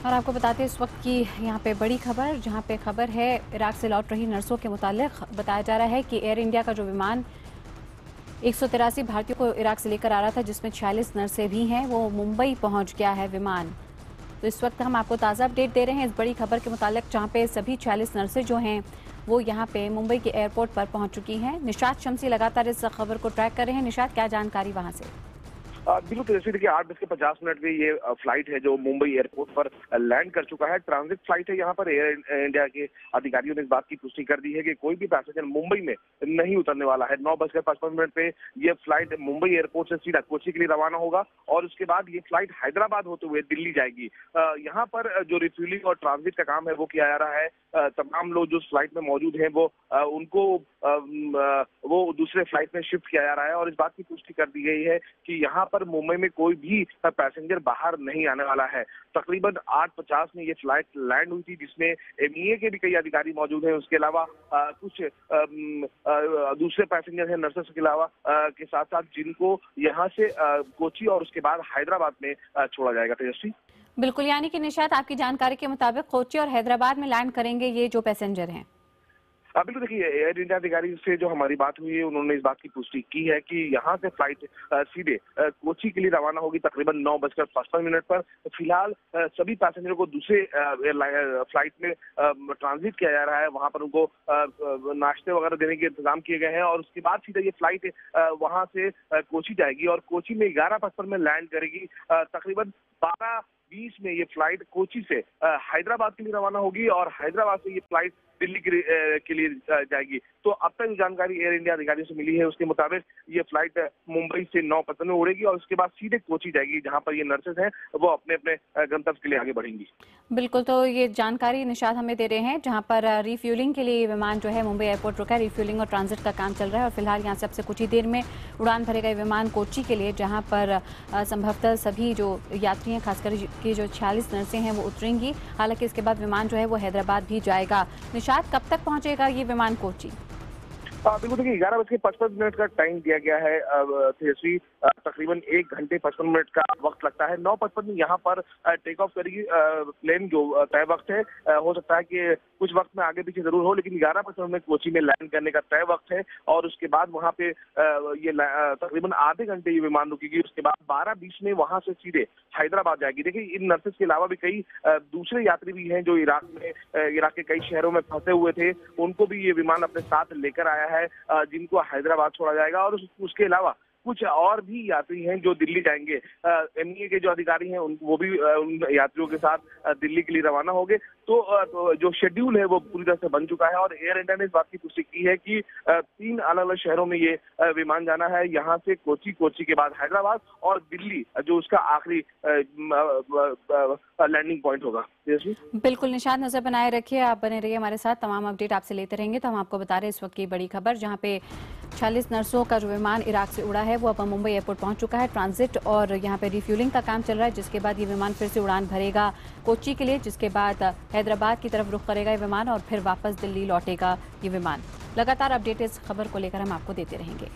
और आपको बताते हैं इस वक्त की यहाँ पे बड़ी खबर, जहाँ पे खबर है इराक से लौट रही नर्सों के मुतालिक बताया जा रहा है कि एयर इंडिया का जो विमान 183 भारतीयों को इराक से लेकर आ रहा था, जिसमें 46 नर्सें भी हैं, वो मुंबई पहुंच गया है विमान। तो इस वक्त हम आपको ताज़ा अपडेट दे रहे हैं इस बड़ी खबर के मुतालिक, जहाँ पे सभी 46 नर्सें जो हैं वो यहाँ पे मुंबई के एयरपोर्ट पर पहुंच चुकी हैं। निशात शम्सी लगातार इस खबर को ट्रैक कर रहे हैं। निशात, क्या जानकारी वहाँ से? बिल्कुल तेजस्वी, देखिए 8:50 पे ये फ्लाइट है जो मुंबई एयरपोर्ट पर लैंड कर चुका है। ट्रांजिट फ्लाइट है। यहाँ पर एयर इंडिया के अधिकारियों ने इस बात की पुष्टि कर दी है कि कोई भी पैसेंजर मुंबई में नहीं उतरने वाला है। 9:55 पे ये फ्लाइट मुंबई एयरपोर्ट से सीधा कोची के लिए रवाना होगा और उसके बाद ये फ्लाइट हैदराबाद होते हुए दिल्ली जाएगी। यहाँ पर जो रिफ्यूलिंग और ट्रांजिट का काम है वो किया जा रहा है। तमाम लोग जो फ्लाइट में मौजूद हैं वो उनको वो दूसरे फ्लाइट में शिफ्ट किया जा रहा है और इस बात की पुष्टि कर दी गई है कि यहाँ पर मुंबई में कोई भी पैसेंजर बाहर नहीं आने वाला है। तकरीबन 8:50 में ये फ्लाइट लैंड हुई थी, जिसमें एमईए के भी कई अधिकारी मौजूद हैं। उसके अलावा कुछ दूसरे पैसेंजर हैं नर्सेस के अलावा के साथ साथ, जिनको यहाँ से कोची और उसके बाद हैदराबाद में छोड़ा जाएगा। तेजस्वी, बिल्कुल, यानी कि निशात, आपकी जानकारी के मुताबिक कोची और हैदराबाद में लैंड करेंगे ये जो पैसेंजर हैं? बिल्कुल, देखिए एयर इंडिया अधिकारी से जो हमारी बात हुई है, उन्होंने इस बात की पुष्टि की है कि यहाँ से फ्लाइट सीधे कोची के लिए रवाना होगी तकरीबन 9:55 पर। फिलहाल सभी पैसेंजरों को दूसरे फ्लाइट में ट्रांजिट किया जा रहा है। वहाँ पर उनको नाश्ते वगैरह देने के इंतजाम किए गए हैं और उसके बाद सीधे ये फ्लाइट वहाँ से कोची जाएगी और कोची में 11:55 में लैंड करेगी। तकरीबन 12:20 में ये फ्लाइट कोची से हैदराबाद के लिए रवाना होगी और हैदराबाद से ये फ्लाइट दिल्ली के लिए जाएगी। तो अब तक जो जानकारी एयर इंडिया अधिकारियों से मिली है उसके मुताबिक ये फ्लाइट मुंबई से 9:55 में उड़ेगी और उसके बाद सीधे कोची जाएगी, जहां पर ये नर्सेज हैं वो अपने अपने गंतव्य के लिए आगे बढ़ेंगी। बिल्कुल, तो ये जानकारी निशात हमें दे रहे हैं, जहां पर रिफ्यूलिंग के लिए ये विमान जो है मुंबई एयरपोर्ट रुका है। रिफ्यूलिंग और ट्रांजिट का काम चल रहा है और फिलहाल यहाँ से अब से कुछ ही देर में उड़ान भरेगा ये विमान कोची के लिए, जहाँ पर संभवतः सभी जो यात्री हैं, खासकर की जो 46 नर्सें हैं वो उतरेंगी। हालांकि इसके बाद विमान जो है वो हैदराबाद भी जाएगा। निशात, कब तक पहुंचेगा ये विमान कोची? बिल्कुल, देखिए 11:55 का टाइम दिया गया है। तेजस्वी, तकरीबन 1 घंटे 55 मिनट का वक्त लगता है। 9:55 में यहाँ पर टेक ऑफ करेगी प्लेन, जो तय वक्त है। हो सकता है कि कुछ वक्त में आगे पीछे जरूर हो, लेकिन 11:55 में कोची में लैंड करने का तय वक्त है और उसके बाद वहाँ पे ये तकरीबन आधे घंटे ये विमान रुकेगी। उसके बाद 12:20 में वहाँ से सीधे हैदराबाद जाएगी। देखिए, इन नर्सेज के अलावा भी कई दूसरे यात्री भी हैं जो इराक के कई शहरों में फंसे हुए थे। उनको भी ये विमान अपने साथ लेकर आया है, जिनको हैदराबाद छोड़ा जाएगा और उसके अलावा कुछ और भी यात्री हैं जो दिल्ली जाएंगे। एमईए के जो अधिकारी हैं वो भी उन यात्रियों के साथ दिल्ली के लिए रवाना होंगे। तो जो शेड्यूल है वो पूरी तरह से बन चुका है और एयर इंडिया ने इस बात की पुष्टि की है कि 3 अलग अलग शहरों में ये विमान जाना है। यहाँ से कोची के बाद हैदराबाद और दिल्ली जो उसका आखिरी लैंडिंग पॉइंट होगा। बिल्कुल निशात, नजर बनाए रखिए, आप बने रहिए हमारे साथ, तमाम अपडेट आपसे लेते रहेंगे। तो हम आपको बता रहे हैं इस वक्त की बड़ी खबर, जहां पे 46 नर्सों का जो विमान इराक से उड़ा है वो अब मुंबई एयरपोर्ट पहुंच चुका है। ट्रांजिट और यहां पे रिफ्यूलिंग का काम चल रहा है, जिसके बाद ये विमान फिर से उड़ान भरेगा कोची के लिए, जिसके बाद हैदराबाद की तरफ रुख करेगा ये विमान और फिर वापस दिल्ली लौटेगा ये विमान। लगातार अपडेट इस खबर को लेकर हम आपको देते रहेंगे।